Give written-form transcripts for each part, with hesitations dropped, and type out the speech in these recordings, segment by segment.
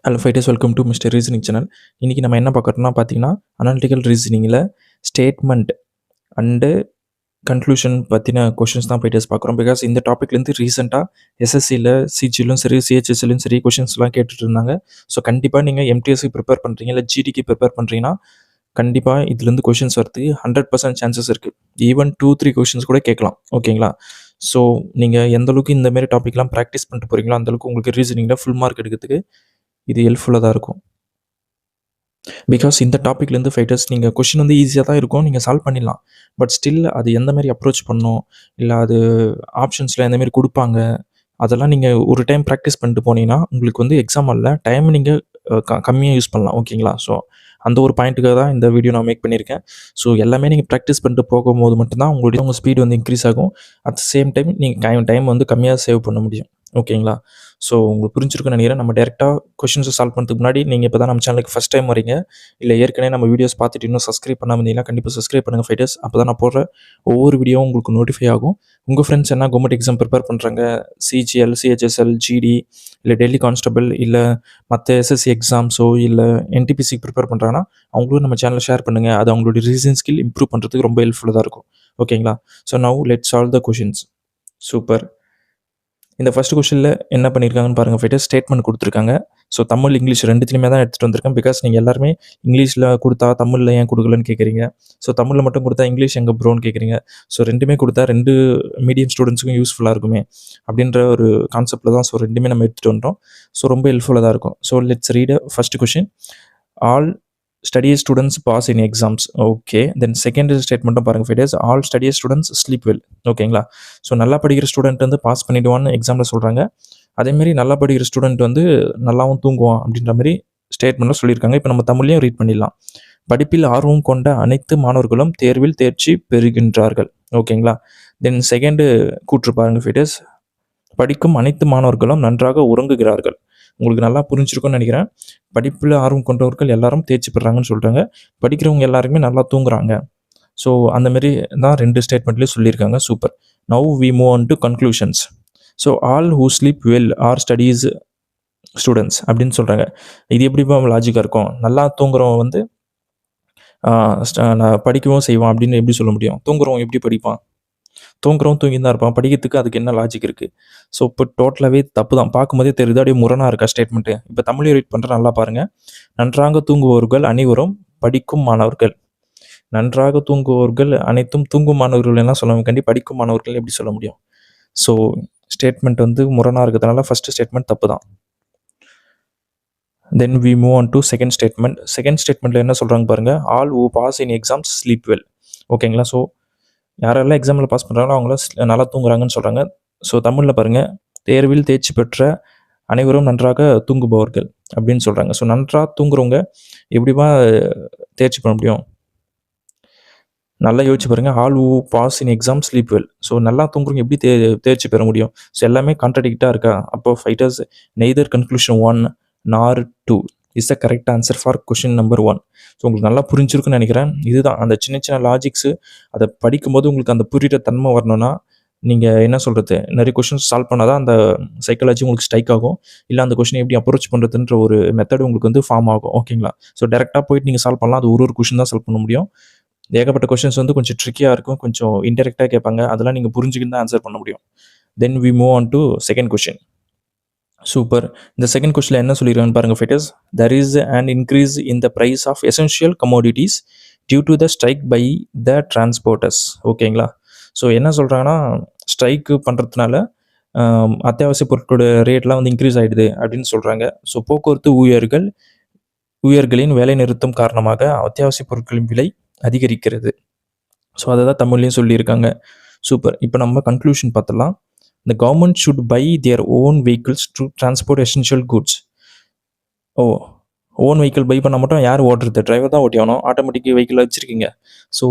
Hello fighters, welcome to mister reasoning channel. இன்றைக்கி நம்ம என்ன பார்க்குறோம்னா பார்த்தீங்கன்னா, அனாலிட்டிக்கல் ரீசனிங்கில் ஸ்டேட்மெண்ட் அண்டு கன்க்ளூஷன் பற்றின கொஷின்ஸ் தான் ஃபைட்டர்ஸ் பார்க்குறோம். பிகாஸ் இந்த டாப்பிக்லேருந்து ரீசெண்டாக எஸ்எஸ்சியில் சிஜிலும் சரி, சிஹெச்எஸ்சிலும் சரி கொஷின்ஸ்லாம் கேட்டுட்டு இருந்தாங்க. ஸோ கண்டிப்பாக நீங்கள் எம்டிஎஸ்க்கு ப்ரிப்பேர் பண்ணுறீங்க, இல்லை ஜிடிக்கு ப்ரிப்பேர் பண்ணுறீங்கன்னா கண்டிப்பாக இதுலேருந்து கொஷின்ஸ் வரதுக்கு 100% சான்சஸ் இருக்குது. ஈவன் 2-3 கொஷின்ஸ் கூட கேட்கலாம். ஓகேங்களா? ஸோ நீங்கள் எந்தளவுக்கு இந்தமாரி டாப்பிக்லாம் ப்ராக்டிஸ் பண்ணிட்டு போகிறீங்களோ அந்தளவுக்கு உங்களுக்கு ரீசனிங்கில் ஃபுல் மார்க் எடுக்கிறதுக்கு இது ஹெல்ப்ஃபுல்லாக தான் இருக்கும். பிகாஸ் இந்த டாப்பிக்லேருந்து ஃபைட்டர்ஸ் நீங்கள் கொஷின் வந்து ஈஸியாக தான் இருக்கும், நீங்கள் சால்வ் பண்ணிடலாம். பட் ஸ்டில் அது எந்த மாதிரி அப்ரோச் பண்ணணும், இல்லை அது ஆப்ஷன்ஸில் எந்தமாரி கொடுப்பாங்க, அதெல்லாம் நீங்கள் ஒரு டைம் ப்ராக்டிஸ் பண்ணிட்டு போனீங்கன்னா உங்களுக்கு வந்து எக்ஸாம் அல்ல டைம் நீங்கள் கம்மியாக யூஸ் பண்ணலாம். ஓகேங்களா? ஸோ அந்த ஒரு பாயிண்ட்டுக்காக தான் இந்த வீடியோ நான் மேக் பண்ணியிருக்கேன். ஸோ எல்லாமே நீங்கள் ப்ராக்டிஸ் பண்ணிட்டு போகும்போது மட்டும்தான் உங்கள் ஸ்பீடு வந்து இன்க்ரீஸ் ஆகும். அட் த சேம் டைம் நீங்கள் டைம் வந்து கம்மியாக சேவ் பண்ண முடியும். ஓகேங்களா? ஸோ உங்களுக்கு புரிஞ்சிருக்குன்னு நினைக்கிறேன். நம்ம டேரெக்டாக கொஷின்ஸை சால்வ் பண்ணுறதுக்கு முன்னாடி நீங்கள் இப்போ தான் நம்ம சேனலுக்கு ஃபஸ்ட் டைம் வரீங்க, இல்லை ஏற்கனவே நம்ம வீடியோஸ் பார்த்துட்டு இன்னும் சப்ஸ்கிரைப் பண்ணாமல் இருந்தீங்கன்னா கண்டிப்பாக சப்ஸ்கிரைப் பண்ணுங்கள் ஃபைட்டர்ஸ். அப்போ தான் நான் போடுற ஒவ்வொரு வீடியோவும் உங்களுக்கு நோட்டிஃபை ஆகும். உங்கள் ஃப்ரெண்ட்ஸ் என்ன கவர்மெண்ட் எக்ஸாம் ப்ரிப்பேர் பண்ணுறாங்க, சிஜிஎல், சிஹெச்எஸ்எல், ஜிடி, இல்லை டெல்லி கான்ஸ்டபிள், இல்லை மற்ற எஸ்எஸ்சி எக்ஸாம்ஸோ, இல்லை என்டிபிசிக்கு ப்ரிப்பேர் பண்ணுறாங்கன்னா அவங்களும் நம்ம சேனலை ஷேர் பண்ணுங்கள். அது அவங்களுடைய ரீசனிங் ஸ்கில் இம்ப்ரூவ் பண்ணுறதுக்கு ரொம்ப ஹெல்ப்ஃபுல்லாக தான் இருக்கும். ஓகேங்களா? So now let's solve the questions. Super. இந்த ஃபஸ்ட் கொஷனில் என்ன பண்ணியிருக்காங்கன்னு பாருங்கள் ஃபைட்டர்ஸ். ஸ்டேட்மெண்ட் கொடுத்துருக்காங்க. ஸோ தமிழ், இங்கிலீஷ் ரெண்டுத்துலையுமே தான் எடுத்துகிட்டு வந்திருக்கேன். பிகாஸ் நீங்கள் எல்லாருமே இங்கிலீஷில் கொடுத்தா தமிழில் ஏன் கொடுக்கலன்னு கேட்குறீங்க. ஸோ தமிழில் மட்டும் கொடுத்தா இங்கிலீஷ் எங்கே ப்ரோன்னு கேட்குறீங்க. ஸோ ரெண்டுமே கொடுத்தா 2 மீடியம் ஸ்டூடெண்ட்ஸுக்கும் யூஸ்ஃபுல்லாக இருக்குமே அப்படின்ற ஒரு கான்செப்டில் தான் ஸோ ரெண்டுமே நம்ம எடுத்துகிட்டு வந்துட்டோம். ஸோ ரொம்ப ஹெல்ப்ஃபுல்லாக தான் இருக்கும். So let's read first question. All studious students pass in exams. Okay. Then second ஸ்டேட்மெண்ட்டும் பாருங்கள் fighters. All studious students sleep well. ஓகேங்களா? ஸோ நல்லா படிக்கிற ஸ்டூடெண்ட் வந்து பாஸ் பண்ணிவிடுவான்னு எக்ஸாமில் சொல்கிறாங்க. அதேமாரி நல்லா படிக்கிற ஸ்டூடெண்ட் வந்து நல்லாவும் தூங்குவான் அப்படின்ற மாதிரி ஸ்டேட்மெண்ட்டில் சொல்லியிருக்காங்க. இப்போ நம்ம தமிழ்லையும் ரீட் பண்ணிடலாம். படிப்பில் ஆர்வம் கொண்ட அனைத்து மாணவர்களும் தேர்வில் தேர்ச்சி பெறுகின்றார்கள். ஓகேங்களா? தென் செகண்டு கூற்று பாருங்கள் ஃபைட்டர்ஸ். படிக்கும் அனைத்து மாணவர்களும் நன்றாக உறங்குகிறார்கள். உங்களுக்கு நல்லா புரிஞ்சிருக்கும்னு நினைக்கிறேன். படிப்பில் ஆர்வம் கொண்டவர்கள் எல்லாரும் தேர்ச்சி பெறாங்கன்னு சொல்கிறாங்க. படிக்கிறவங்க எல்லாருமே நல்லா தூங்குறாங்க. ஸோ அந்தமாரி தான் 2 ஸ்டேட்மெண்ட்லேயும் சொல்லியிருக்காங்க. Super. Now we move on to conclusions. So all who sleep well are studies students அப்படின்னு சொல்கிறாங்க. இது எப்படி லாஜிக்காக இருக்கும்? நல்லா தூங்குறவன் வந்து நான் படிக்கவும் செய்வான் அப்படின்னு எப்படி சொல்ல முடியும்? தூங்குறவன் எப்படி படிப்பான்? தூங்குறவன் தூங்கி தான் இருப்பான். படிக்கிறதுக்கு அதுக்கு என்ன லாஜிக் இருக்குது? ஸோ இப்போ டோட்டலாகவே தப்பு தான். பார்க்கும்போதே தெரியுது அப்படியே முரணாக இருக்கா ஸ்டேட்மெண்ட்டு. இப்போ தமிழை ரீட் பண்ணுற நல்லா பாருங்கள். நன்றாக தூங்குபவர்கள் அனைவரும் படிக்கும் மாணவர்கள். நன்றாக தூங்குபவர்கள் அனைத்தும் தூங்கும் மாணவர்கள் என்ன சொல்ல கண்டி படிக்கும் மாணவர்கள் எப்படி சொல்ல முடியும்? ஸோ ஸ்டேட்மெண்ட் வந்து முரணாக இருக்கிறதுனால ஃபஸ்ட்டு ஸ்டேட்மெண்ட் தப்பு தான். Then we move on to second statement. Second ஸ்டேட்மெண்ட்டில் என்ன சொல்கிறாங்க பாருங்கள். All who pass in exams sleep well. ஓகேங்களா? ஸோ யாரெல்லாம் எக்ஸாமில் பாஸ் பண்ணுறாங்களோ அவங்களாம் நல்லா தூங்குறாங்கன்னு சொல்கிறாங்க. ஸோ தமிழில் பாருங்கள். தேர்வில் தேர்ச்சி பெற்ற அனைவரும் நன்றாக தூங்குபவர்கள் அப்படின்னு சொல்கிறாங்க. ஸோ நன்றாக தூங்குறவங்க எப்படிமா தேர்ச்சி பண்ண முடியும்? நல்லா யோசிச்சு பாருங்கள். All who pass in exam sleep well. So நல்லா தூங்குறவங்க எப்படி தேர்ச்சி பெற முடியும்? ஸோ எல்லாமே கான்ட்ராடிக்டாக இருக்கா? அப்போ fighters neither conclusion 1 nor 2 is the correct answer for question number 1. So உங்களுக்கு நல்லா புரிஞ்சிருக்குன்னு நினைக்கிறேன். இதுதான் அந்த சின்ன சின்ன லாஜிக்ஸு. அதை படிக்கும்போது உங்களுக்கு அந்த புரிகிற தன்மை வரணும்னா நீங்கள் என்ன சொல்கிறது, நிறைய கொஷின்ஸ் சால்வ் பண்ணால் தான் அந்த சைக்காலஜி உங்களுக்கு ஸ்ட்ரைக் ஆகும். இல்லை அந்த கொஷினை எப்படி அப்ரோச் பண்ணுறதுன்ற ஒரு மெத்தட் உங்களுக்கு வந்து ஃபார்ம் ஆகும். ஓகேங்களா? ஸோ டேரெக்டாக போயிட்டு நீங்கள் சால்வ் பண்ணலாம். அது ஒரு கொஷின் தான் சால்வ் பண்ண முடியும். ஏகப்பட்ட கொஷின்ஸ் வந்து கொஞ்சம் ட்ரிக்கியாக இருக்கும், கொஞ்சம் இன்டெரக்டாக கேட்பாங்க. அதெல்லாம் நீங்கள் புரிஞ்சுக்கிட்டு தான் ஆன்சர் பண்ண முடியும். Then we move on to second question. Super. இந்த செகண்ட் கொஸ்டினில் என்ன சொல்லியிருக்காங்கன்னு பாருங்கள் fighters. There is an increase in the price of essential commodities due to the strike by the transporters. ஓகேங்களா? ஸோ என்ன சொல்கிறாங்கன்னா, ஸ்ட்ரைக்கு பண்ணுறதுனால அத்தியாவசிய பொருட்களோட ரேட்லாம் வந்து இன்க்ரீஸ் ஆகிடுது அப்படின்னு சொல்கிறாங்க. ஸோ போக்குவரத்து ஊழியர்களின் வேலை நிறுத்தம் காரணமாக அத்தியாவசிய பொருட்களின் விலை அதிகரிக்கிறது. ஸோ அதை தான் தமிழ்லையும் சொல்லியிருக்காங்க. சூப்பர். இப்போ நம்ம கன்க்ளூஷன் பார்த்துடலாம். The government should buy their own vehicles to transport essential goods. Own vehicle buy பண்ண மட்டும் யார் ஓட்டுறது? டிரைவர் தான் ஓட்டி ஆகணும். ஆட்டோமேட்டிக் வெஹிக்கிள் வச்சுருக்கீங்க. ஸோ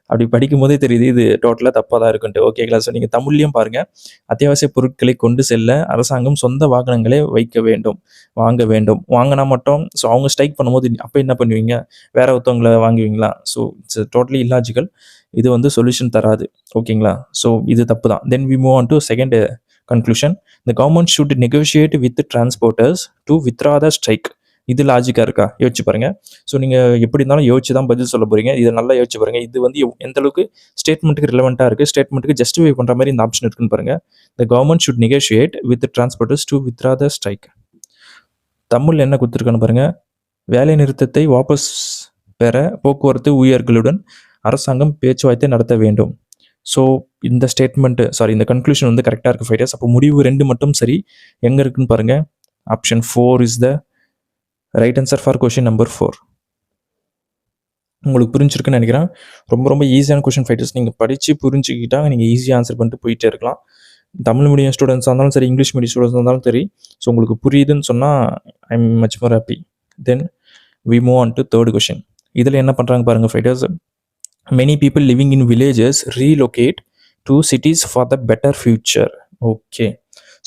அப்படி படிக்கும் போதே தெரியுது இது டோட்டலாக தப்பாக தான் இருக்குன்ட்டு. ஓகேங்களா? ஸோ நீங்கள் தமிழ்லையும் பாருங்கள். அத்தியாவசிய பொருட்களை கொண்டு செல்ல அரசாங்கம் சொந்த வாகனங்களை வாங்க வேண்டும். வாங்கினா மட்டும் ஸோ அவங்க ஸ்ட்ரைக் பண்ணும்போது அப்போ என்ன பண்ணுவீங்க? வேற ஒருத்தவங்களை வாங்குவீங்களா? So it's totally illogical. இது வந்து சொல்யூஷன் தராது. ஓகேங்களா? ஸோ இது தப்பு தான். Then we move on to second conclusion, the government should negotiate with the transporters to withdraw the strike. இது லாஜிக்காக இருக்கா? யோசிச்சு பாருங்கள். ஸோ நீங்கள் எப்படி இருந்தாலும் யோசிச்சு தான் பதில் சொல்ல போகிறீங்க. இதை நல்லா யோசிச்சு பாருங்கள். இது வந்து எந்த அளவுக்கு ஸ்டேட்மெண்ட்டுக்கு ரிலவெண்ட்டாக இருக்குது, ஸ்டேட்மெண்ட்டுக்கு ஜஸ்டிஃபை பண்ணுற மாதிரி இந்த ஆப்ஷன் இருக்குன்னு பாருங்கள். த government should negotiate with transporters to withdraw the strike. Tamil என்ன கொடுத்துருக்கான்னு பாருங்கள். வேலை நிறுத்தத்தை வாபஸ் பெற போக்குவரத்து ஊழியர்களுடன் அரசாங்கம் பேச்சுவார்த்தை நடத்த வேண்டும். ஸோ இந்த இந்த கன்க்ளூஷன் வந்து கரெக்டாக இருக்குது ஃபைட்டர்ஸ். அப்போ முடிவு 2 மட்டும் சரி. எங்கே இருக்குன்னு பாருங்கள். Option 4 is the right answer for question number 4. உங்களுக்கு புரிஞ்சிருக்குன்னு நினைக்கிறேன். ரொம்ப ஈஸியான கொஷின் ஃபைட்டர்ஸ். நீங்கள் படித்து புரிஞ்சுக்கிட்டா நீங்கள் ஈஸியாக ஆன்சர் பண்ணிட்டு போயிட்டே இருக்கலாம். தமிழ் மீடியம் ஸ்டூடெண்ட்ஸாக இருந்தாலும் சரி, இங்கிலீஷ் மீடியம் ஸ்டூடெண்ட்ஸாக இருந்தாலும் சரி. ஸோ உங்களுக்கு புரியுதுன்னு சொன்னால் I am much more happy. Then we move on to third question. இதில் என்ன பண்ணுறாங்க பாருங்கள் fighters. many people living in villages relocate to cities for the better future. Okay,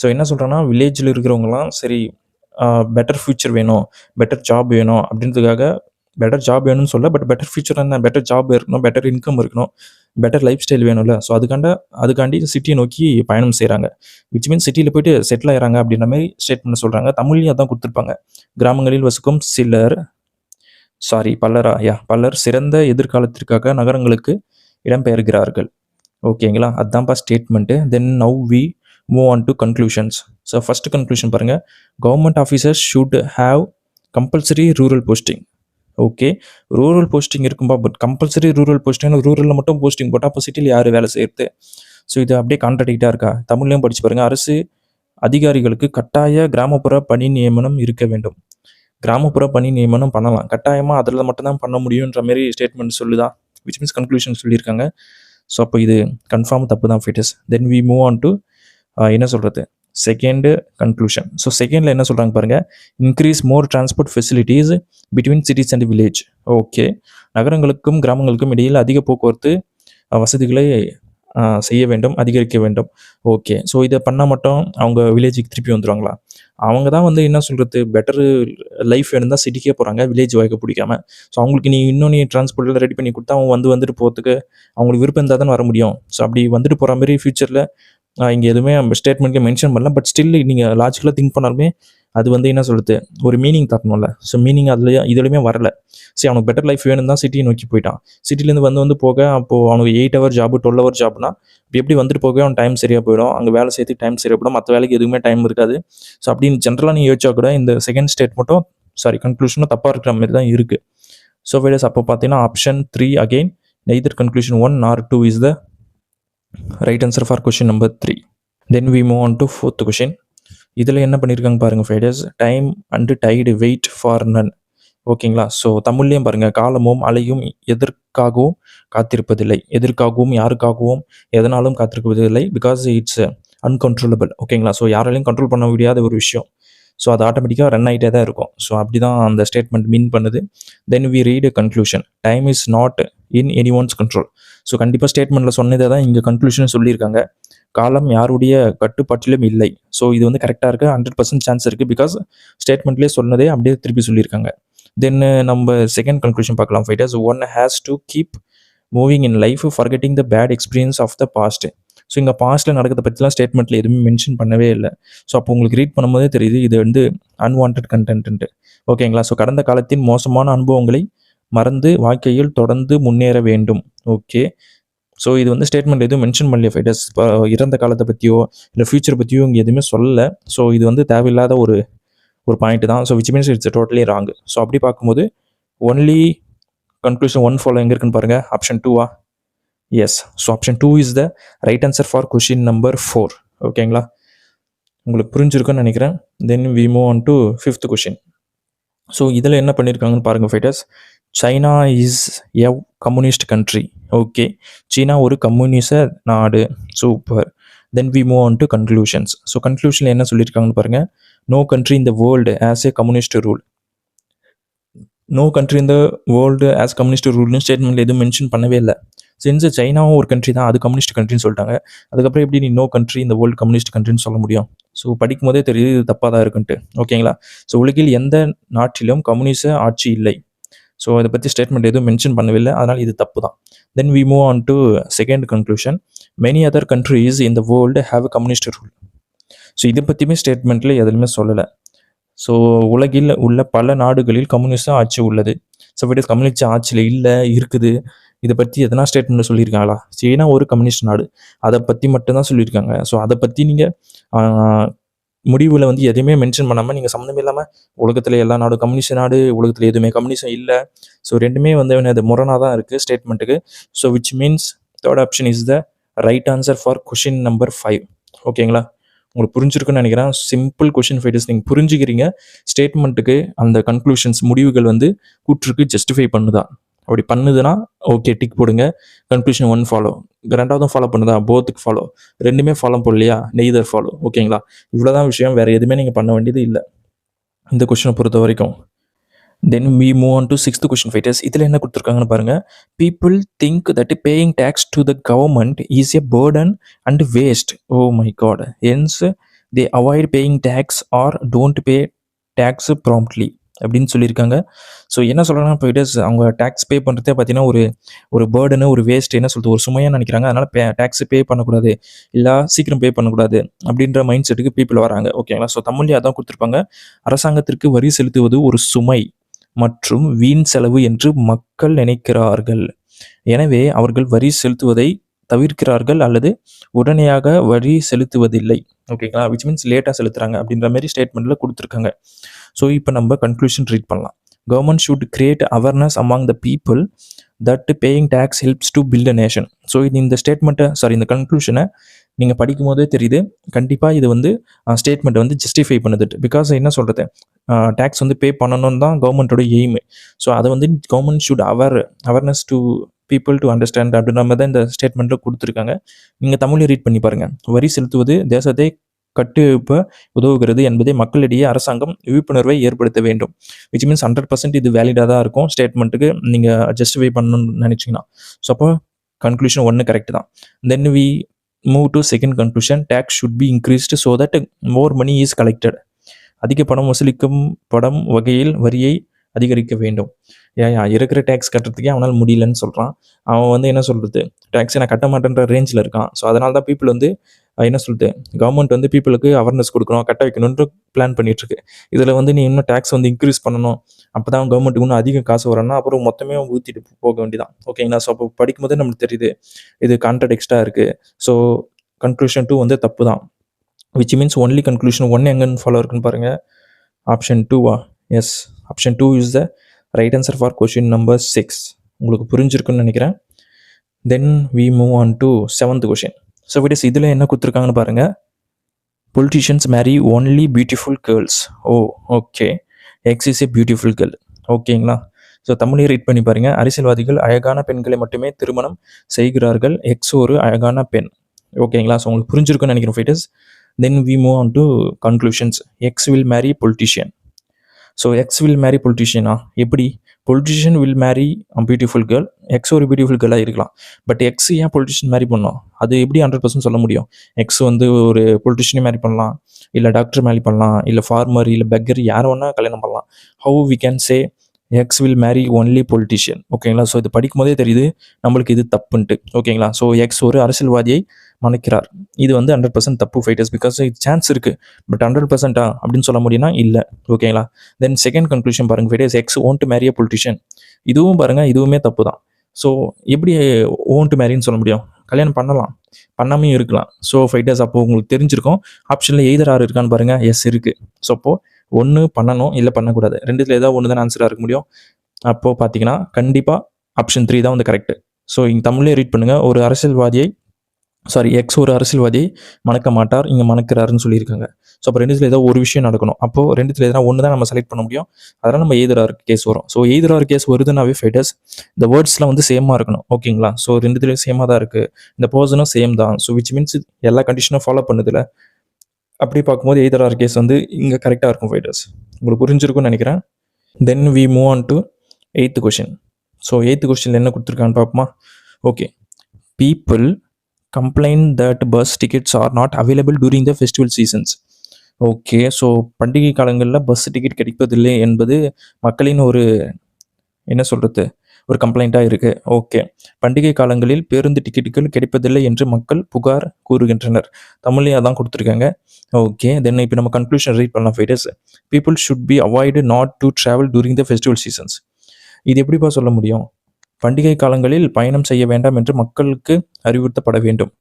so என்ன சொல்கிறேன்னா, வில்லேஜில் இருக்கிறவங்களாம் சரி பெட்டர் ஃபியூச்சர் வேணும், பெட்டர் ஜாப் வேணும் அப்படின்றதுக்காக, பெட்டர் ஜாப் வேணும்னு சொல்ல, பட் பெட்டர் ஃபியூச்சர் என்ன, பெட்டர் ஜாப் இருக்கணும், பெட்டர் இன்கம் இருக்கணும், பெட்டர் லைஃப் ஸ்டைல் வேணும்ல. ஸோ அதுக்காண்டி சிட்டியை நோக்கி பயணம் செய்கிறாங்க. விச் மீன்ஸ் சிட்டியில் போயிட்டு செட்டில் ஆகிறாங்க அப்படின்ற மாதிரி ஸ்டேட்மெண்ட் சொல்கிறாங்க. தமிழ்லையும் அதான் கொடுத்துருப்பாங்க. கிராமங்களில் வசிக்கும் பலர் சிறந்த எதிர்காலத்திற்காக நகரங்களுக்கு இடம்பெயர்கிறார்கள். ஓகேங்களா, அதுதான்ப்பா statement. Then now we move on to conclusions. So first conclusion பாருங்கள். Government officers should have compulsory rural posting. Okay, rural posting இருக்கும்பா, பட் கம்பல்சரி ரூரல் போஸ்டிங், ரூரலில் மட்டும் போஸ்டிங் போட்டால் அப்போ சிட்டியில் யார் வேலை செய்யறது? ஸோ இது அப்படியே கான்ட்ராடிக்டாக இருக்கா? தமிழ்லையும் படித்து பாருங்கள். அரசு அதிகாரிகளுக்கு கட்டாய கிராமப்புற பணி நியமனம் இருக்க வேண்டும். கிராமப்புற பணி நியமனம் பண்ணலாம், கட்டாயமாக அதில் மட்டும்தான் பண்ண முடியுன்ற மாரி ஸ்டேட்மெண்ட் சொல்லுதா? விச் மீன்ஸ் கன்க்ளூஷன் சொல்லியிருக்காங்க. ஸோ அப்போ இது கன்ஃபார்ம் தப்பு தான் fighters. Then we move on to என்ன சொல்கிறது, செகண்டு கன்க்ளூஷன். ஸோ செகண்டில் என்ன சொல்கிறாங்க பாருங்கள். Increase more transport facilities between cities and village. Okay, நகரங்களுக்கும் கிராமங்களுக்கும் இடையில் அதிக போக்குவரத்து வசதிகளை செய்ய வேண்டும், அதிகரிக்க வேண்டும். ஓகே, ஸோ இதை பண்ணால் மட்டும் அவங்க வில்லேஜுக்கு திருப்பி வந்துடுவாங்களா? அவங்க தான் வந்து என்ன சொல்கிறது, பெட்டர் லைஃப் வேணும் தான் சிட்டிக்கே போகிறாங்க, வில்லேஜ் வாழ்க்கை பிடிக்காம. ஸோ அவங்களுக்கு நீ டிரான்ஸ்போர்ட்டில் ரெடி பண்ணி கொடுத்தா அவங்க வந்துட்டு போகிறதுக்கு அவங்களுக்கு விருப்பம் இருந்தால் தான் வர முடியும். ஸோ அப்படி வந்துட்டு போகிற மாதிரி ஃபியூச்சரில் இங்கே எதுவுமே ஸ்டேட்மெண்ட்லேயே மென்ஷன் பண்ணல. பட் ஸ்டில் நீங்கள் லாஜிக்கலாக திங்க் பண்ணாலுமே அது வந்து என்ன சொல்கிறது, ஒரு மீனிங் தரணும்ல. ஸோ மீனிங் இதுலையுமே வரலை. சரி, அவனுக்கு பெட்டர் லைஃப் வேணும் தான் சிட்டியை நோக்கி போயிட்டான். சிட்டிலேருந்து வந்து போக அப்போது அவனுக்கு 8 hour ஜாப், 12 hour ஜாப்னா எப்படி வந்துட்டு போக அவன் டைம் சரியாக போயிடும், அங்கே வேலை செய்யறதுக்கு டைம் சரியாக போயிடும், மற்ற வேலைக்கு எதுவுமே டைம் இருக்காது. ஸோ அப்படின்னு ஜென்ரலாக நீங்கள் யோசிச்சா கூட இந்த செகண்ட் ஸ்டேட்மெண்ட்டும் கன்க்ளூஷனும் தப்பாக இருக்கிற மாதிரி தான் இருக்குது. ஸோ ஃபைட்டர்ஸ், அப்போ பார்த்தீங்கன்னா option 3 again neither conclusion 1 nor 2 is the right answer for question number 3. Then we move on to fourth question. இதில் என்ன பண்ணியிருக்காங்க பாருங்கள் fighters. Time and tide wait for none. ஓகேங்களா, ஸோ தமிழ்லேயும் பாருங்கள். காலமும் அலையும் எதற்காகவும் காத்திருப்பதில்லை. எதற்காகவும் யாருக்காகவும் எதனாலும் காத்திருப்பதில்லை. Because it's uncontrollable. ஓகேங்களா, ஸோ யாராலையும் கண்ட்ரோல் பண்ண முடியாத ஒரு விஷயம். ஸோ அது ஆட்டோமேட்டிக்காக ரன் ஆகிட்டே தான் இருக்கும். ஸோ அப்படி தான் அந்த ஸ்டேட்மெண்ட் மீன் பண்ணுது. Then we read conclusion. Time is not in any one's control. So கண்டிப்பாக ஸ்டேட்மெண்ட்டில் சொன்னதை தான் இங்கே கன்க்ளூஷன் சொல்லியிருக்காங்க. காலம் யாருடைய கட்டுப்பாட்டிலும் இல்லை. ஸோ இது வந்து கரெக்டாக இருக்குது, 100% சான்ஸ் இருக்குது. பிகாஸ் ஸ்டேட்மெண்ட்லேயே சொன்னதே அப்படியே திருப்பி சொல்லியிருக்காங்க. தென் நம்ம செகண்ட் கன்க்ளூஷன் பார்க்கலாம் fighters. One has to keep moving in life forgetting the bad experience of the past. So இங்கே பாஸ்ட்டில் நடக்கிறத பற்றிலாம் ஸ்டேட்மெண்ட்டில் எதுவுமே மென்ஷன் பண்ணவே இல்லை. ஸோ அப்போ உங்களுக்கு ரீட் பண்ணும்போதே தெரியுது இது வந்து அன்வான்ட் கண்டென்ட்டு. ஓகேங்களா, ஸோ கடந்த காலத்தின் மோசமான அனுபவங்களை மறந்து வாழ்க்கையில் தொடர்ந்து முன்னேற வேண்டும். ஓகே, ஸோ இது வந்து ஸ்டேட்மெண்ட் எதுவும் மென்ஷன் பண்ணலையே ஃபைட்டர்ஸ். இப்போ இறந்த காலத்தை பற்றியோ இல்லை ஃபியூச்சர் பற்றியோ இங்கே எதுவுமே சொல்லலை. ஸோ இது வந்து தேவையில்லாத ஒரு பாயிண்ட் தான். So which means it's totally wrong. So அப்படி பார்க்கும்போது ஒன்லி கன்க்ளூஷன் 1 ஃபாலோ எங்கே இருக்குன்னு பாருங்கள். ஆப்ஷன் 2வா? Yes. So option 2 is the right answer for question number 4. ஓகேங்களா, உங்களுக்கு புரிஞ்சிருக்குன்னு நினைக்கிறேன். Then we move on to 5th question. ஸோ இதில் என்ன பண்ணியிருக்காங்கன்னு பாருங்கள் fighters. China is a communist country. Okay, சீனா ஒரு கம்யூனிச நாடு. Super. Then we move on to conclusions. So கன்க்ளூஷனில் என்ன சொல்லியிருக்காங்கன்னு பாருங்கள். No country in the world has a communist rule. No country in the world has communist ரூல்னு ஸ்டேட்மெண்ட்டில் எதுவும் மென்ஷன் பண்ணவே இல்லை. செஞ்ச சைனாவும் ஒரு கண்ட்ரி தான், அது கம்யூனிஸ்ட் கண்ட்ரின்னு சொல்லிட்டாங்க. அதுக்கப்புறம் எப்படி நீ நோ கண்ட்ரி இந்த வேர்ல்டு கம்யூனிஸ்ட் கண்ட்ரின்னு சொல்ல முடியும்? ஸோ படிக்கும் போதே தெரியுது இது தப்பாக தான் இருக்குன்ட்டு. ஓகேங்களா, ஸோ உலகில் எந்த நாட்டிலும் கம்யூனிச ஆட்சி இல்லை. ஸோ இதை பற்றி ஸ்டேட்மெண்ட் எதுவும் மென்ஷன் பண்ணவில்லை, அதனால் இது தப்பு தான். Then we move on to second conclusion. Many other countries in the world have a communist rule. So இதை பற்றியுமே ஸ்டேட்மெண்ட்டில் எதுலையுமே சொல்லலை. ஸோ உலகில் உள்ள பல நாடுகளில் கம்யூனிஸ்ட் ஆட்சி உள்ளது. ஸோ விட கம்யூனிஸ்ட் ஆட்சியில் இல்லை இருக்குது. இதை பற்றி எதனா ஸ்டேட்மெண்ட் சொல்லியிருக்காங்களா? சீனா ஒரு கம்யூனிஸ்ட் நாடு, அதை பற்றி மட்டும்தான் சொல்லியிருக்காங்க. ஸோ அதை பற்றி நீங்கள் முடிவில் வந்து எதையுமே மென்ஷன் பண்ணாமல் நீங்கள் சம்மந்தம் இல்லாமல் உலகத்தில் எல்லா நாடும் கம்யூனிஸ்ட் நாடு, உலகத்தில் எதுவுமே கம்யூனிஸ்டம் இல்லை. ஸோ ரெண்டுமே வந்து அது முரணாக தான் இருக்குது ஸ்டேட்மெண்ட்டுக்கு. So which means third option is the right answer for question number 5. ஓகேங்களா? உங்களுக்கு புரிஞ்சிருக்குன்னு நினைக்கிறேன். சிம்பிள் கொஷின் ஃபைட்டர்ஸ் நீங்கள் புரிஞ்சுக்கிறீங்க. ஸ்டேட்மெண்ட்டுக்கு அந்த கன்க்ளூஷன்ஸ் முடிவுகள் வந்து கூற்றுக்கு ஜஸ்டிஃபை பண்ணுதா? அப்படி பண்ணுதுன்னா ஓகே டிக் போடுங்க. கன்க்ளூஷன் 1 ஃபாலோ, ரெண்டாவதும் ஃபாலோ பண்ணுதா, போத்துக்கு ஃபாலோ, ரெண்டுமே ஃபாலோ பண்ணலையா, நெய்தர் ஃபாலோ. ஓகேங்களா? இவ்வளோதான் விஷயம், வேறு எதுவுமே நீங்கள் பண்ண வேண்டியது இல்லை இந்த கொஷினை பொறுத்த வரைக்கும். தென் we move on to 6th question fighters. இதில் என்ன கொடுத்துருக்காங்கன்னு பாருங்கள். People think that paying tax to the government is a burden and waste. Oh my god. Hence they avoid paying tax or don't pay tax promptly அப்படின்னு சொல்லியிருக்காங்க. So என்ன சொல்கிறாங்கன்னா fighters, அவங்க tax பே பண்ணுறதே பார்த்தீங்கன்னா ஒரு பேர்டனு, ஒரு வேஸ்ட், என்ன சொல்கிறது, ஒரு சுமையாக நினைக்கிறாங்க. அதனால் டேக்ஸ் பே பண்ணக்கூடாது, இல்லை சீக்கிரம் பே பண்ணக்கூடாது அப்படின்ற மைண்ட் செட்டுக்கு பீப்புள் வராங்க. ஓகேங்களா? ஸோ தமிழ்லேயே அதான் கொடுத்துருப்பாங்க. அரசாங்கத்திற்கு வரி செலுத்துவது ஒரு சுமை மற்றும் வீண் செலவு என்று மக்கள் நினைக்கிறார்கள். எனவே அவர்கள் வரி செலுத்துவதை தவிர்க்கிறார்கள் அல்லது உடனடியாக வரி செலுத்துவதில்லை. ஓகேங்களா? விச் மீன்ஸ் லேட்டாக செலுத்துறாங்க அப்படின்ற மாதிரி ஸ்டேட்மெண்ட்டில் கொடுத்துருக்காங்க. ஸோ இப்போ நம்ம கன்க்ளூஷன் ரீட் பண்ணலாம். Government should create awareness among the people that paying tax helps to build a nation. So இந்த ஸ்டேட்மெண்ட்டை இந்த கன்க்ளூஷனை நீங்கள் படிக்கும் போதே தெரியுது, கண்டிப்பாக இது வந்து ஸ்டேட்மெண்ட்டை வந்து ஜஸ்டிஃபை பண்ணுது. பிகாஸ் என்ன சொல்கிறது, டேக்ஸ் வந்து பே பண்ணணும்னு தான் கவர்மெண்ட்டோட எய்மு. ஸோ அதை வந்து government should awareness to people to understand அப்படின்ற மாதிரி தான் இந்த ஸ்டேட்மெண்ட்டில் கொடுத்துருக்காங்க. நீங்கள் தமிழில் ரீட் பண்ணி பாருங்கள். வரி செலுத்துவது தேசத்தை கட்டுப்ப உதவுகிறது என்பதை மக்களிடையே அரசாங்கம் விழிப்புணர்வை ஏற்படுத்த வேண்டும். விச் மீன்ஸ் 100% இது வேலிடாக தான் இருக்கும் ஸ்டேட்மெண்ட்டுக்கு நீங்கள் ஜஸ்டிஃபை பண்ணணும்னு நினச்சிங்கன்னா. ஸோ அப்போ கன்க்ளூஷன் 1 கரெக்ட் தான். Then we move to second conclusion. Tax should be increased so that more money is collected. அதிக பணம் வசூலிக்கப்படும் வகையில் வரியை அதிகரிக்க வேண்டும். இருக்கிற டேக்ஸ் கட்டுறதுக்கே அவனால் முடியலன்னு சொல்கிறான். அவன் வந்து என்ன சொல்கிறது, டேக்ஸை நான் கட்ட மாட்டேன்ற ரேஞ்சில் இருக்கான். ஸோ அதனால தான் பீப்புள் வந்து என்ன சொல்கிறது, கவர்மெண்ட் வந்து பீப்புளுக்கு அவேர்னஸ் கொடுக்கணும், கட்ட வைக்கணுன்ற பிளான் பண்ணிகிட்ருக்கு. இதில் வந்து நீ இன்னும் டேக்ஸ் வந்து இன்க்ரீஸ் பண்ணணும், அப்போ தான் கவர்மெண்ட்டுக்கு இன்னும் அதிக காசு வரணும்னா அப்புறம் மொத்தமே ஊற்றிட்டு போக வேண்டியதான். ஓகேங்களா? ஸோ அப்போ படிக்கும் போதே நம்மளுக்கு தெரியுது இது கான்ட்ரடிக்டாக இருக்குது. ஸோ கன்க்ளூஷன் 2 வந்து தப்பு தான். விச் மீன்ஸ் ஒன்லி கன்க்ளூஷன் 1 எங்கன்னு ஃபாலோ இருக்குன்னு பாருங்கள். ஆப்ஷன் 2வா? Yes, option 2 is the right answer for question number 6. உங்களுக்கு புரிஞ்சிருக்குன்னு நினைக்கிறேன். Then we move on to 7th question. So விடஸ் இதில் என்ன கொடுத்துருக்காங்கன்னு பாருங்கள். Politicians marry only beautiful girls. Oh okay, X is a beautiful girl. ஓகேங்களா? ஸோ தமிழே ரீட் பண்ணி பாருங்கள். அரசியல்வாதிகள் அழகான பெண்களை மட்டுமே திருமணம் செய்கிறார்கள். எக்ஸ் ஒரு அழகான பெண். ஓகேங்களா? ஸோ உங்களுக்கு புரிஞ்சிருக்குன்னு நினைக்கிறேன் fighters. Then we move on to conclusions. X will marry politician. So X will marry பொலிட்டிஷியனா? எப்படி? Politician will marry beautiful girl. X ஒரு பியூட்டிஃபுல் கேர்ளாக இருக்கலாம். பட் எக்ஸ் ஏன் பொலிட்டிஷியன் மேரி பண்ணோம்? அது எப்படி 100% சொல்ல முடியும்? எக்ஸ் வந்து ஒரு பொலிட்டிஷியனே மேரி பண்ணலாம், இல்லை டாக்டர் மேரி பண்ணலாம், இல்லை ஃபார்மர், இல்லை பெக்கர், யார் வேணால் கல்யாணம் பண்ணலாம். How we can say X will marry only politician? ஓகேங்களா? ஸோ இது படிக்கும் போதே தெரியுது நம்மளுக்கு இது தப்புன்ட்டு. ஓகேங்களா? ஸோ எக்ஸ் ஒரு அரசியல்வாதியை மணக்கிறார். இது வந்து 100% தப்பு ஃபைட்டர்ஸ். பிகாஸ் இது சான்ஸ் இருக்குது, பட் 100%ஆ அப்படின்னு சொல்ல முடியும்னா இல்லை. ஓகேங்களா? தென் செகண்ட் கன்க்ளூஷன் பாருங்கள் fighters. X won't marry a politician. இதுவும் பாருங்கள், இதுவுமே தப்பு தான். ஸோ எப்படி ஓன்ட் மேரின்னு சொல்ல முடியும்? கல்யாணம் பண்ணலாம், பண்ணாமையும் இருக்கலாம். ஸோ ஃபைட்டர்ஸ் அப்போது உங்களுக்கு தெரிஞ்சிருக்கும். ஆப்ஷனில் எய்தர் ஆர் இருக்கான்னு பாருங்கள். எஸ் இருக்குது. ஸோ அப்போது ஒன்று பண்ணணும், இல்லை பண்ணக்கூடாது. ரெண்டுத்தில் ஏதாவது ஒன்று தான் ஆன்சராக இருக்க முடியும். அப்போது பார்த்தீங்கன்னா கண்டிப்பாக ஆப்ஷன் 3 தான் வந்து கரெக்டு. ஸோ இங்கே தமிழ்லேயே ரீட் பண்ணுங்கள். ஒரு அரசியல்வாதியை எக்ஸ் ஒரு அரசியல்வாதியை மணக்க மாட்டார், இங்கே மணக்கிறாருன்னு சொல்லியிருக்காங்க. ஸோ அப்போ ரெண்டுத்தில் ஏதோ ஒரு விஷயம் நடக்கணும். அப்போது ரெண்டுத்தில் எதனா ஒன்று தான் நம்ம செலக்ட் பண்ண முடியும். அதனால் நம்ம எய்தர் கேஸ் வரும். ஸோ எய்தர் கேஸ் வருதுன்னாவே ஃபைட்டர்ஸ் இந்த வேர்ட்ஸ்லாம் வந்து சேமாக இருக்கணும். ஓகேங்களா? ஸோ ரெண்டுத்துலேயும் சேமாக தான் இருக்குது. இந்த பர்சனும் சேம் தான். ஸோ விச் மீன்ஸ் எல்லா கண்டிஷனும் ஃபாலோ பண்ணுதில்ல. அப்படி பார்க்கும்போது எய்தர் கேஸ் வந்து இங்கே கரெக்டாக இருக்கும் ஃபைட்டர்ஸ். உங்களுக்கு புரிஞ்சிருக்கும்னு நினைக்கிறேன். Then we move on to 8th question. So 8th கொஷினில் என்ன கொடுத்துருக்கான்னு பார்ப்போமா? Okay, people complain that bus tickets are not available during the festival seasons. Okay, so பண்டிகை காலங்களில் பஸ் டிக்கெட் கிடைப்பதில்லை என்பது மக்களின் ஒரு என்ன சொல்கிறது, ஒரு கம்ப்ளைண்ட்டாக இருக்குது. ஓகே. பண்டிகை காலங்களில் பேருந்து டிக்கெட்டுகள் கிடைப்பதில்லை என்று மக்கள் புகார் கூறுகின்றனர். தமிழ்லேயே அதான் கொடுத்துருக்காங்க. ஓகே. தென் இப்போ நம்ம கன்க்ளூஷன் ரீட் பண்ணலாம் fighters. People should be avoid not to travel during the festival seasons. இது எப்படிப்பா சொல்ல முடியும்? பண்டிகை காலங்களில் பயணம் செய்ய வேண்டாம் என்று மக்களுக்கு அறிவுறுத்தப்பட வேண்டும்.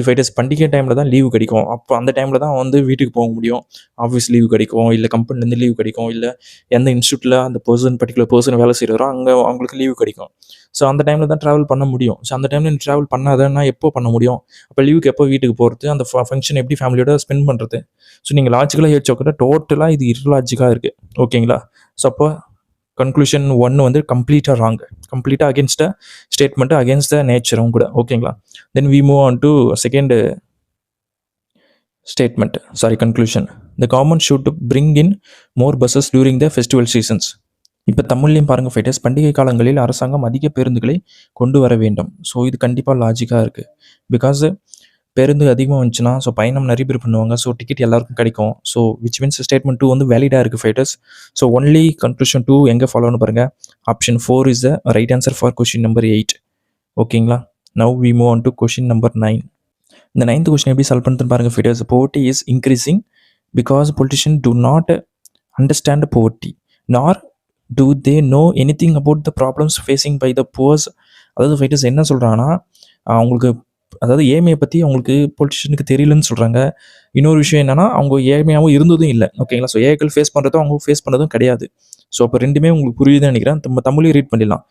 ஃபைட்டர்ஸ் பண்டிகை டைமில் தான் லீவு கிடைக்கும். அப்போ அந்த டைமில் தான் வந்து வீட்டுக்கு போக முடியும். ஆஃபீஸ் லீவு கிடைக்கும், இல்லை கம்பெனிலேருந்து லீவு கிடைக்கும், இல்லை எந்த இன்ஸ்டியூட்டில் அந்த பர்டிகுலர் பர்சன் வேலை செய்கிறாரோ அங்கே அவங்களுக்கு லீவு கிடைக்கும். ஸோ அந்த டைமில் தான் ட்ராவல் பண்ண முடியும். ஸோ அந்த டைமில் நீ ட்ராவல் பண்ணாதன்னா எப்போ பண்ண முடியும்? அப்போ லீவுக்கு எப்போ வீட்டுக்கு போகிறது, அந்த ஃபங்க்ஷன் எப்படி ஃபேமிலியோட ஸ்பெண்ட் பண்ணுறது? ஸோ நீங்கள் லாஜிக்கலாக யோசிச்சோக்கிட்ட டோட்டலாக இது இர்லாஜிக்காக இருக்குது. ஓகேங்களா? ஸோ அப்போ கன்க்ளூஷன் 1 வந்து கம்ப்ளீட்டாக ராங், கம்ப்ளீட்டாக அகேன்ஸ்ட் ஸ்டேட்மெண்ட், அகேன்ஸ்ட் த நேச்சரும் கூட. ஓகேங்களா? Then we move on to second statement, conclusion. The government should bring in more buses during the festival seasons. இப்போ தமிழ்லையும் பாருங்கள் ஃபைட்டர்ஸ், பண்டிகை காலங்களில் அரசாங்கம் அதிக பேருந்துகளை கொண்டு வர வேண்டும். ஸோ இது கண்டிப்பாக லாஜிக்காக இருக்குது. பிகாஸ் பேருந்து அதிகமாக வந்துச்சுன்னா ஸோ பயணம் நிறைய பேர் பண்ணுவாங்க. ஸோ டிக்கெட் எல்லாருக்கும் கிடைக்கும். ஸோ விச் மீன்ஸ் ஸ்டேட்மெண்ட் 2 வந்து வேலிடாக இருக்குது ஃபைட்டர்ஸ். ஸோ ஒன்லி கன்க்ளூஷன் 2 எங்கே ஃபாலோன்னு பாருங்கள். Option 4 is the right answer for question number 8. ஓகேங்களா? Now we move on to question number 9. இந்த 9th கொஷின் எப்படி சால்வ் பண்ணுறதுன்னு பாருங்கள் fighters. Poverty is increasing because politician do not understand poverty nor do they know anything about the problems facing by the poor. அதாவது fighters என்ன சொல்கிறாங்கன்னா, அவங்களுக்கு அதாவது ஏழ்மையை பற்றி அவங்களுக்கு பொலிட்டிஷியனுக்கு தெரியலன்னு சொல்கிறாங்க. இன்னொரு விஷயம் என்னென்னா, அவங்க ஏழ்மையாகவும் இருந்ததும் இல்லை. ஓகேங்களா? ஸோ ஏழைகள் ஃபேஸ் பண்ணுறதும் அவங்க ஃபேஸ் பண்ணதும் கிடையாது. ஸோ அப்போ ரெண்டுமே உங்களுக்கு புரியுதுன்னு நினைக்கிறேன். நம்ம தமிழையும் ரீட் பண்ணிடலாம்.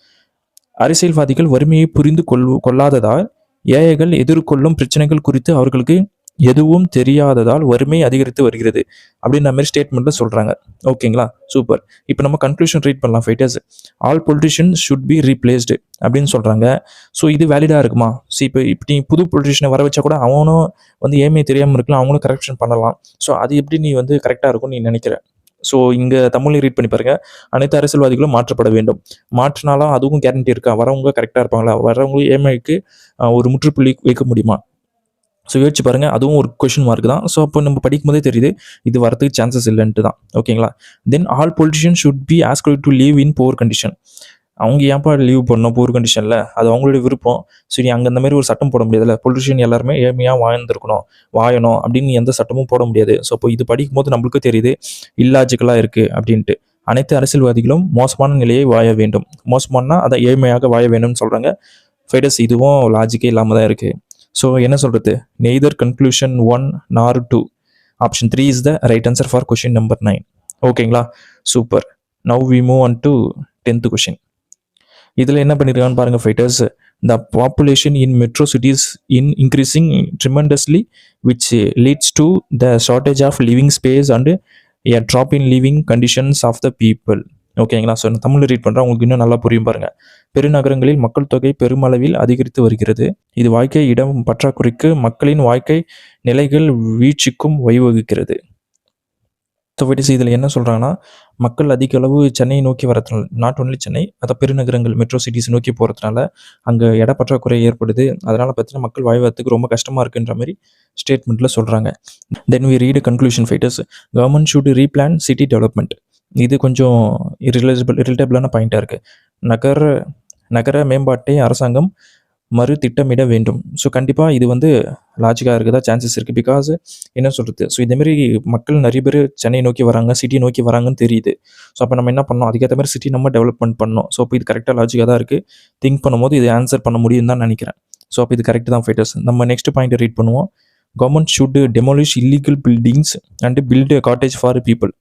அரசியல்வாதிகள் வறுமையை புரிந்து கொள்ளாததால் ஏழைகள் எதிர்கொள்ளும் பிரச்சனைகள் குறித்து அவர்களுக்கு எதுவும் தெரியாததால் வறுமை அதிகரித்து வருகிறது அப்படின்ற மாதிரி ஸ்டேட்மெண்ட்டில் சொல்கிறாங்க. ஓகேங்களா? சூப்பர். இப்போ நம்ம கன்க்ளூஷன் ரீட் பண்ணலாம் fighters. All politicians should be replaced அப்படின்னு சொல்கிறாங்க. ஸோ இது வேலிடாக இருக்குமா? இப்போ நீ புது பொலிட்டிஷியனை வர வச்சா கூட அவனும் வந்து ஏழ்மையை தெரியாமல் இருக்கலாம், அவங்களும் கரெக்ஷன் பண்ணலாம். ஸோ அது எப்படி நீ வந்து கரெக்டாக இருக்கும்னு நீ நினைக்கிற? ஸோ இங்கே தமிழையும் ரீட் பண்ணி பாருங்கள். அனைத்து அரசியல்வாதிகளும் மாற்றப்பட வேண்டும். மாற்றினாலும் அதுவும் கேரண்டி இருக்கா? வரவங்க கரெக்டாக இருப்பாங்களா? வரவங்க ஏழ்மைக்கு ஒரு முற்றுப்புள்ளி வைக்க முடியுமா? ஸோ யோசிச்சு பாருங்கள். அதுவும் ஒரு கொஷின் மார்க் தான். ஸோ அப்போ நம்ம படிக்கும் போதே தெரியுது இது வரதுக்கு சான்சஸ் இல்லைன்ட்டு தான். ஓகேங்களா? Then all politician should be asked to leave in poor condition. அவங்க ஏன்ப்பா லீவ் பண்ணணும் புவர் கண்டிஷனில்? அது அவங்களுடைய விருப்பம். சரி, அங்கே அந்த மாதிரி ஒரு சட்டம் போட முடியாதுல்ல. பொலிட்டிஷியன் எல்லாருமே ஏழ்மையாக வாயணும் அப்படின்னு எந்த சட்டமும் போட முடியாது. ஸோ அப்போ இது படிக்கும் போது நம்மளுக்கு தெரியுது இல்லாஜிக்கலாக இருக்குது அப்படின்ட்டு. அனைத்து அரசியல்வாதிகளும் மோசமான நிலையை வாய வேண்டும். மோசமானா அதை ஏழ்மையாக வாய வேணும்னு சொல்கிறாங்க ஃபைட்டர்ஸ். இதுவும் லாஜிக்கே இல்லாமல் தான் இருக்குது. ஸோ என்ன சொல்கிறது? Neither conclusion 1 nor 2. Option 3 is the right answer for question number 9. ஓகேங்களா? Super. Now we move on to 10th question. இதில் என்ன பண்ணியிருக்கான்னு பாருங்கள் fighters. The population in metro cities increasing tremendously which leads to the shortage of living space and a drop in living conditions of the people. ஓகேங்களா? ஸோ நான் தமிழில் read பண்ணுறேன், உங்களுக்கு இன்னும் நல்லா புரியும் பாருங்கள். பெருநகரங்களில் மக்கள் தொகை பெருமளவில் அதிகரித்து வருகிறது. இது வாழ்க்கை இடம் பற்றாக்குறைக்கு, மக்களின் வாழ்க்கை நிலைகள் வீழ்ச்சிக்கும் வழிவகுக்கிறது. ஸோ இதில் என்ன சொல்கிறாங்கன்னா, மக்கள் அதிக அளவு சென்னையை நோக்கி வரதுனால, நாட் ஒன்லி சென்னை, அதை பெருநகரங்கள் மெட்ரோ சிட்டிஸ் நோக்கி போகிறதுனால அங்கே இட பற்றாக்குறை ஏற்படுது. அதனால் பார்த்தீங்கன்னா மக்கள் வாழ்வதற்கு ரொம்ப கஷ்டமாக இருக்குன்ற மாதிரி ஸ்டேட்மெண்ட்டில் சொல்கிறாங்க. Then we read conclusion fighters. Government should replan city development. இது கொஞ்சம் இரிலேட்டபிளான பாயிண்ட்டாக இருக்குது. நகர மேம்பாட்டை அரசாங்கம் மறு திட்டமிட வேண்டும். ஸோ கண்டிப்பாக இது வந்து லாஜிக்காக இருக்குதா சான்சஸ் இருக்குது. பிகாஸ் என்ன சொல்கிறது, ஸோ இதேமாரி மக்கள் நிறைய பேர் சென்னை நோக்கி வராங்க, சிட்டி நோக்கி வராங்கன்னு தெரியுது. ஸோ அப்போ நம்ம என்ன பண்ணோம், அதுக்கேற்ற மாதிரி சிட்டி நம்ம டெவலப்மெண்ட் பண்ணோம். ஸோ அப்போ இது கரெக்டாக லாஜிக்காக தான் இருக்குது. திங்க் பண்ணும்போது இது ஆன்சர் பண்ண முடியும் தான் நினைக்கிறேன். ஸோ அப்போ இது கரெக்ட் தான் ஃபைட்டர்ஸ். நம்ம நெக்ஸ்ட் பாயிண்ட்டை ரீட் பண்ணுவோம். Government should demolish illegal buildings and build cottage for people.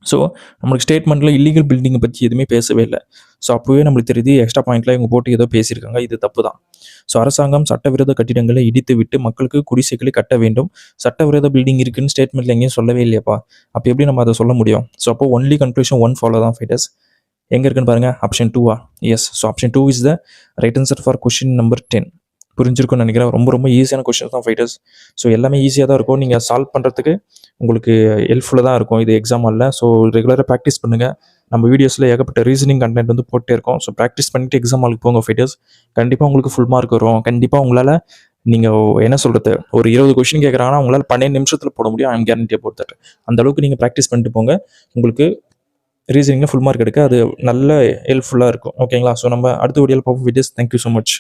So நம்மளுக்கு ஸ்டேட்மெண்ட்டில் இல்லீகல் பில்டிங்கை பற்றி எதுவுமே பேசவே இல்லை. ஸோ அப்போவே நம்மளுக்கு தெரியுது எக்ஸ்ட்ரா பாயிண்ட்லாம் இவங்க போட்டு ஏதோ பேசியிருக்காங்க, இது தப்பு தான். ஸோ அரசாங்கம் சட்டவிரோத கட்டிடங்களை இடித்து விட்டு மக்களுக்கு குடிசைகளை கட்ட வேண்டும். சட்டவிரோத பில்டிங் இருக்குன்னு ஸ்டேட்மெண்ட்டில் எங்கேயும் சொல்லவே இல்லையாப்பா. அப்போ எப்படி நம்ம அதை சொல்ல முடியும்? ஸோ அப்போ ஒன்லி கன்க்ளூஷன் 1 ஃபாலோ தான் ஃபைட்டர்ஸ். எங்கே இருக்குன்னு பாருங்கள். Option 2 yes. So option 2 is the right answer for question number 10. புரிஞ்சிருக்கும்னு நினைக்கிறேன். ரொம்ப ஈஸியான கொஷின்ஸ் தான் ஃபைட்டர்ஸ். ஸோ எல்லாமே ஈஸியாக தான் இருக்கும். நீங்கள் சால்வ் பண்ணுறதுக்கு உங்களுக்கு ஹெல்ப்ஃபுல்லாக தான் இருக்கும் இது எக்ஸாம் அல்ல. ஸோ ரெகுலராக ப்ராக்டிஸ் பண்ணுங்கள். நம்ம வீடியோஸில் ஏகப்பட்ட ரீசனிங் கண்டென்ட் வந்து போட்டே இருக்கோம். ஸோ ப்ராக்டிஸ் பண்ணிவிட்டு எக்ஸாம் ஹாலுக்கு போங்க ஃபைட்டர்ஸ். கண்டிப்பாக உங்களுக்கு ஃபுல் மார்க் வரும். கண்டிப்பாக உங்களால் நீங்கள் என்ன சொல்கிறது, ஒரு 20 கொஷின் கேட்குறாங்கன்னா உங்களால் 12 நிமிஷத்தில் போட முடியும். ஐம் கேரண்டியை பொறுத்தட்டு அந்தளவுக்கு நீங்கள் ப்ராக்டிஸ் பண்ணிட்டு போங்க. உங்களுக்கு ரீசனிங்கில் ஃபுல் மார்க் எடுக்க அது நல்ல ஹெல்ப்ஃபுல்லாக இருக்கும். ஓகேங்களா? ஸோ நம்ம அடுத்த வீடியோவில் பார்ப்போம். With this thank you so much.